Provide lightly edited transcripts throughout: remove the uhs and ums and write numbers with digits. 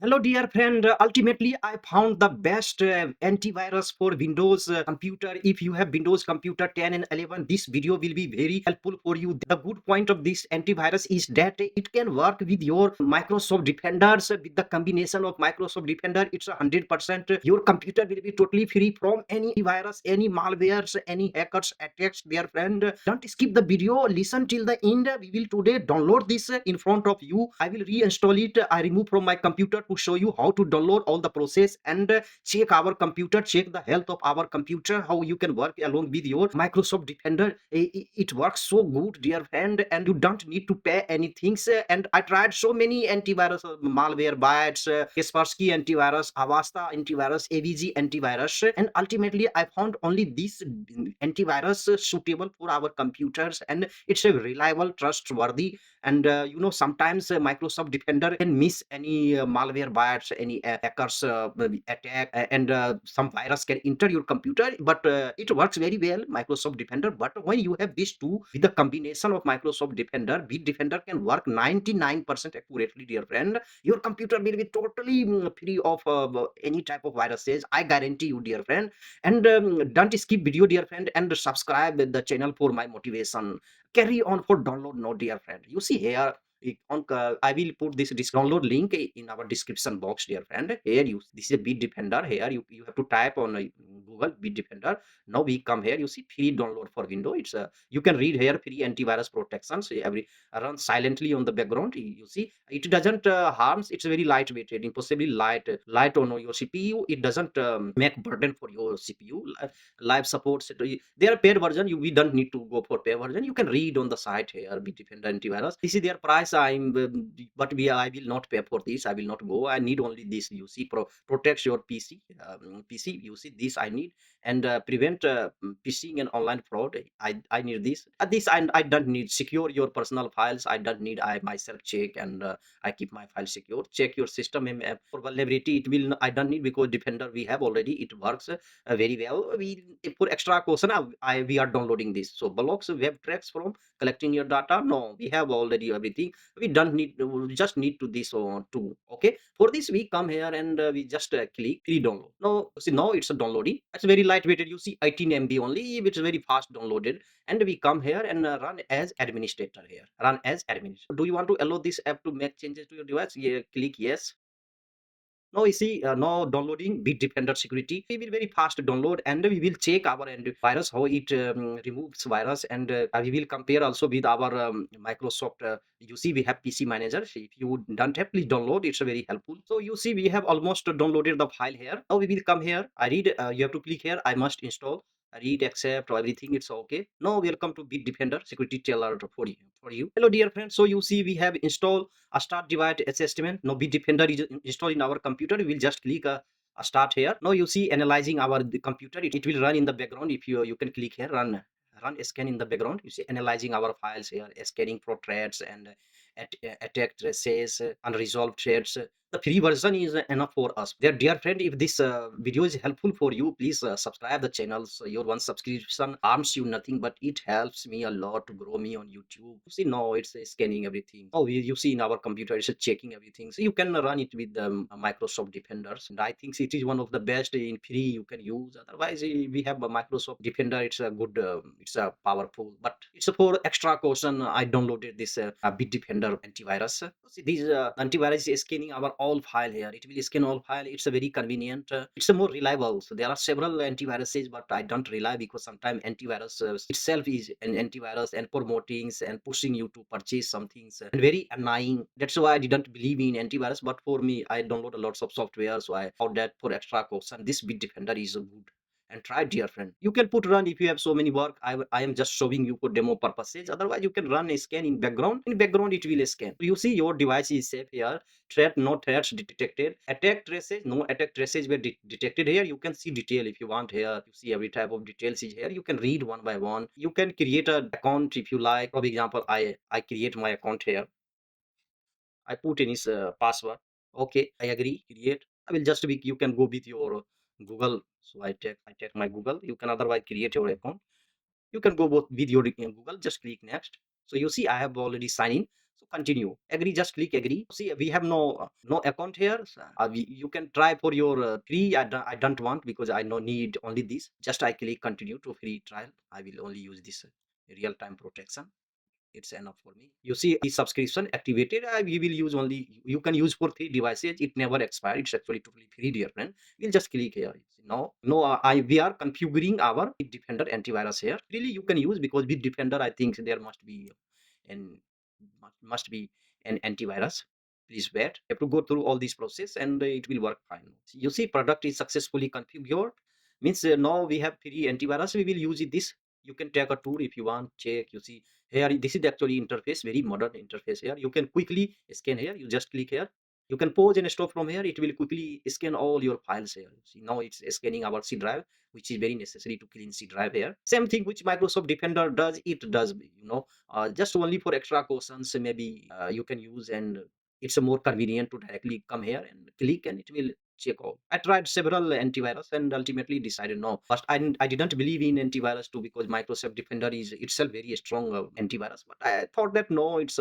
Hello, dear friend. Ultimately, I found the best antivirus for Windows computer. If you have Windows computer 10 and 11, this video will be very helpful for you. The good point of this antivirus is that it can work with your Microsoft Defenders. With the combination of Microsoft Defender, it's 100%. Your computer will be totally free from any virus, any malwares, any hackers attacks. Dear friend, don't skip the video. Listen till the end. We will today download this in front of you. I will reinstall it. I remove from my computer to show you how to download all the process and check our computer, check the health of our computer, how you can work along with your Microsoft Defender. It works so good, dear friend, and you don't need to pay anything. And I tried so many antivirus, malware bytes, Kaspersky antivirus, Avasta antivirus, AVG antivirus, and ultimately I found only this antivirus suitable for our computers, and it's a reliable, trustworthy. And sometimes Microsoft Defender can miss any malware bytes, any hackers attack, and some virus can enter your computer, but it works very well, Microsoft Defender. But when you have these two with the combination of Microsoft Defender, Bitdefender can work 99% accurately, dear friend. Your computer will be totally free of any type of viruses, I guarantee you, dear friend. And don't skip video, dear friend, and subscribe the channel for my motivation. Carry on for download now, dear friend. You see here, I will put this download link in our description box, dear friend. Here you, this is a Bitdefender. Here you have to type on Google Bitdefender. Now we come here, you see free download for window. It's you can read here, free antivirus protection. So every run silently on the background. You see it doesn't harms. It's very lightweight, impossibly light on your CPU. It doesn't make burden for your CPU. Live support, their paid version, we don't need to go for paid version. You can read on the site here, Bitdefender antivirus. This is their price. But I will not pay for this. I will not go. I need only this. You see, protects your PC. You see, this I need, and prevent phishing and online fraud. I need this. This I don't need. Secure your personal files. I don't need. I myself check, and I keep my file secure. Check your system for vulnerability. It will. I don't need, because Defender we have already. It works very well. We, for extra question, we are downloading this. So blocks web tracks from collecting your data. No, we have already everything. We don't need. We just need to this too. Okay. For this, we come here and we just click free download. Now, see, now it's a downloading. It's very lightweight. You see 18 MB only, which is very fast downloaded. And we come here and run as administrator here. Run as administrator. Do you want to allow this app to make changes to your device? Yeah, click yes. Now you see, now downloading Bitdefender security. We will very fast download, and we will check our antivirus, how it removes virus, and we will compare also with our Microsoft. You see, we have PC manager. So if you don't have, please download. It's very helpful. So you see, we have almost downloaded the file here. Now we will come here. I read. You have to click here. I must install. I read, accept, everything. It's okay. Now welcome to Bitdefender security trailer for you. Hello, dear friends. So you see, we have installed a start device assessment. Now Bitdefender is installed in our computer. We will just click a start here. Now you see analyzing our computer. It will run in the background. If you can click here, run scan in the background. You see analyzing our files here, scanning for threats and attack traces, unresolved threats. The free version is enough for us. Dear friend, if this video is helpful for you, please subscribe the channel. So your one subscription harms you nothing, but it helps me a lot to grow me on YouTube. You see, now it's scanning everything. Oh, you see in our computer, it's checking everything. So you can run it with Microsoft Defenders. And I think it is one of the best in free you can use. Otherwise, we have a Microsoft Defender. It's a good, it's a powerful, but it's for extra caution. I downloaded this Bitdefender antivirus. See, this antivirus is scanning our all file here. It will scan all file. It's a very convenient. It's a more reliable. So there are several antiviruses, but I don't rely, because sometimes antivirus itself is an antivirus and promoting and pushing you to purchase some things and very annoying. That's why I didn't believe in antivirus. But for me, I download a lots of software, so I found that for extra caution, this Bitdefender is good. And try, dear friend. You can put run if you have so many work. I am just showing you for demo purposes. Otherwise, you can run a scan in background. In background, it will scan. You see your device is safe here. Threat, no threats detected. Attack traces, no attack traces were detected here. You can see detail if you want here. You see every type of details is here. You can read one by one. You can create an account if you like. For example, I create my account here. I put in his password. Okay, I agree. Create. I will just be. You can go with your Google. So I take my Google. You can otherwise create your account. You can go both with your Google. Just click next. So you see, I have already signed in. So continue. Agree, just click agree. See, we have no account here. So, you can try for your free. I don't want because I no need only this. Just I click continue to free trial. I will only use this real time protection. It's enough for me. You see the subscription activated. We will use only, you can use for 3 devices. It never expire. It's actually totally free, dear friend. We'll just click here. No, I we are configuring our Bitdefender antivirus here. Really, you can use because Bitdefender, I think there must be an must be an antivirus. Please wait. You have to go through all this process and it will work fine. You see, product is successfully configured. Means now we have free antivirus. We will use it. This you can take a tour if you want. Check. You see here. This is the actually interface. Very modern interface here. You can quickly scan here. You just click here. You can pause and stop from here. It will quickly scan all your files here. See, now it's scanning our C drive, which is very necessary to clean C drive here. Same thing which Microsoft Defender does. It does, just only for extra cautions. Maybe you can use, and it's a more convenient to directly come here and click, and it will check out. I tried several antivirus and ultimately decided no. First, I didn't believe in antivirus too because Microsoft Defender is itself very strong antivirus. But I thought that no, it's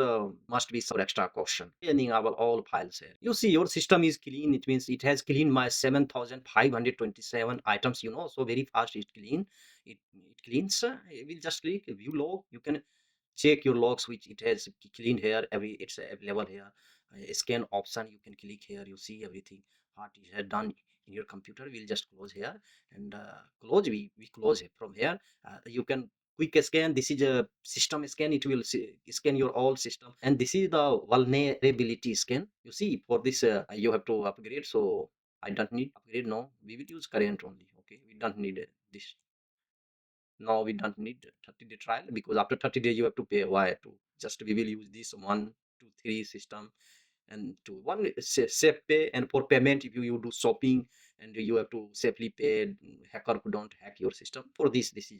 must be some extra caution. Cleaning our all files here. You see, your system is clean. It means it has cleaned my 7,527 items. So very fast it clean. It cleans. We'll just click view log. You can check your logs which it has cleaned here. It's available here. Scan option, you can click here. You see everything what it had done in your computer. We'll just close here and close. We close it from here. You can quick scan. This is a system scan. It will scan your all system, and this is the vulnerability scan. You see, for this you have to upgrade. So I don't need upgrade. No, we will use current only. Okay, we don't need this. No, we don't need 30-day trial because after 30 days you have to pay. Why? To just we will use this 1 2 3 system, and to one safe pay, and for payment if you do shopping and you have to safely pay. Hacker who don't hack your system. For this is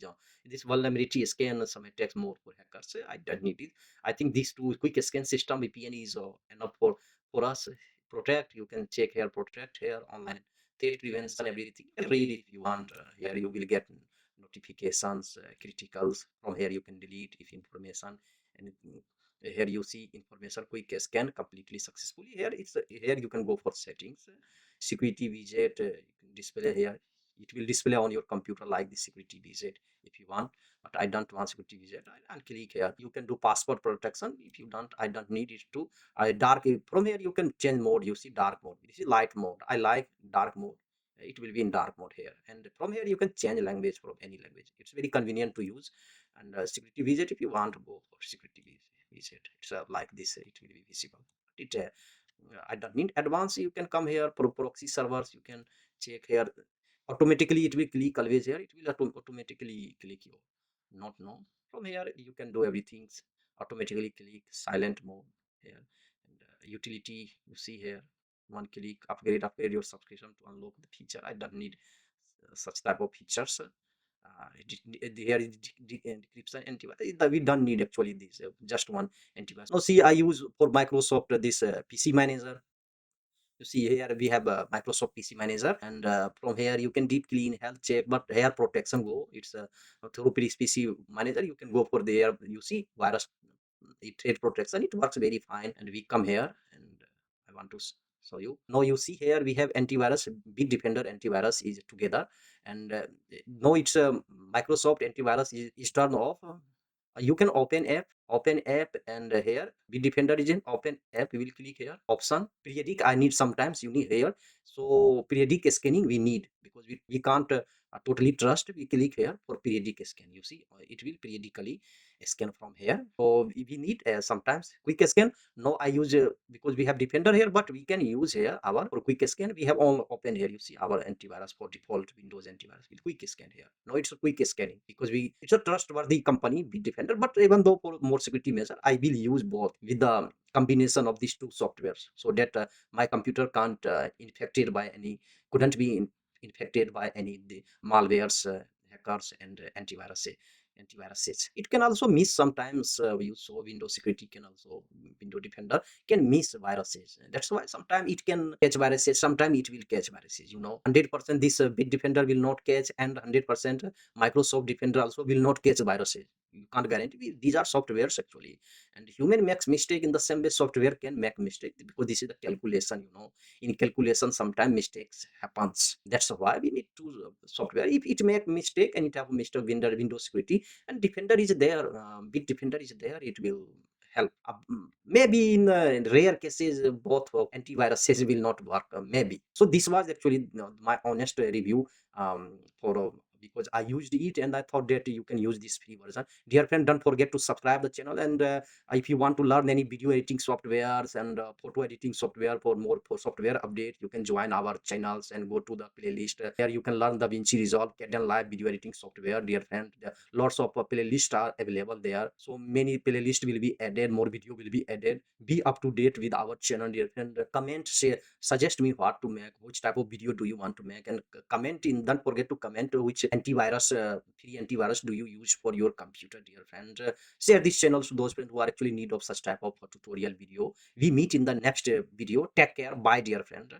this vulnerability scan. Some attacks more for hackers. I don't need it. I think these two quick scan system VPN is enough for us. Protect, you can check here, protect here, online threat prevention, everything. Read if you want. Here you will get notifications, criticals. From here you can delete if information, and here you see information quick scan completely successfully. Here it's here you can go for settings, security widget. You can display here. It will display on your computer like the security widget if you want, but I don't want security widget. I'll click here. You can do password protection if you don't. I don't need it to. Dark, from here you can change mode. You see dark mode. This is light mode. I like dark mode. It will be in dark mode here, and from here you can change language from any language. It's very convenient to use. And security widget, if you want to go for security widget, it's like this. It will be visible. It I don't need advanced. You can come here for proxy servers. You can check here. Automatically it will click always here. It will automatically click you. Not no. From here you can do everything. Automatically click silent mode here, and utility you see here. One click upgrade your subscription to unlock the feature. I don't need such type of features. Here is decryption antivirus. We don't need actually this. Just one antivirus. Now see, I use for Microsoft this PC manager. You see here we have a Microsoft PC manager, and from here you can deep clean, health check, but here protection go. It's through PC manager. You can go for there. You see virus, it protection. It works very fine. And we come here, and I want to show you. Now you see here we have antivirus. Bitdefender antivirus is together, and now it's Microsoft antivirus is turned off. You can open app, and here Bitdefender is an open app. We will click here option periodic. I need sometimes you need here. So periodic scanning we need because we can't totally trust. We click here for periodic scan. You see it will periodically scan from here. So we need sometimes quick scan. No, I use because we have Defender here, but we can use here our for quick scan. We have all open here. You see our antivirus for default Windows antivirus with quick scan here. No, it's a quick scanning because it's a trustworthy company, Bitdefender. But even though for more security measure, I will use both with the combination of these two softwares so that my computer can't infected by any couldn't be infected by any the malwares, hackers, and antiviruses. It can also miss sometimes. You saw Windows security can also Windows Defender can miss viruses. That's why sometimes it can catch viruses. Sometimes it will catch viruses. 100% this Bitdefender will not catch, and 100% Microsoft Defender also will not catch viruses. you can't guarantee. These are softwares actually, and human makes mistake in the same way software can make mistake, because this is the calculation, in calculation sometimes mistakes happens. That's why we need to software. If it make mistake and it have mistake, Windows security and defender is there, Bitdefender is there, it will help. Maybe in rare cases, both antiviruses will not work. Maybe. So this was actually my honest review, for because I used it and I thought that you can use this free version. Dear friend, don't forget to subscribe the channel, and if you want to learn any video editing softwares and photo editing software, for more for software update, you can join our channels and go to the playlist. There you can learn the Vinci Resolve, Caden Live video editing software. Dear friend, lots of playlists are available there. So many playlists will be added, more video will be added. Be up to date with our channel, dear friend. Comment, share, suggest me what to make, which type of video do you want to make, and comment in. Don't forget to comment which free antivirus do you use for your computer, dear friend. Share this channel to those friends who are actually in need of such type of tutorial video. We meet in the next video. Take care. Bye, dear friend.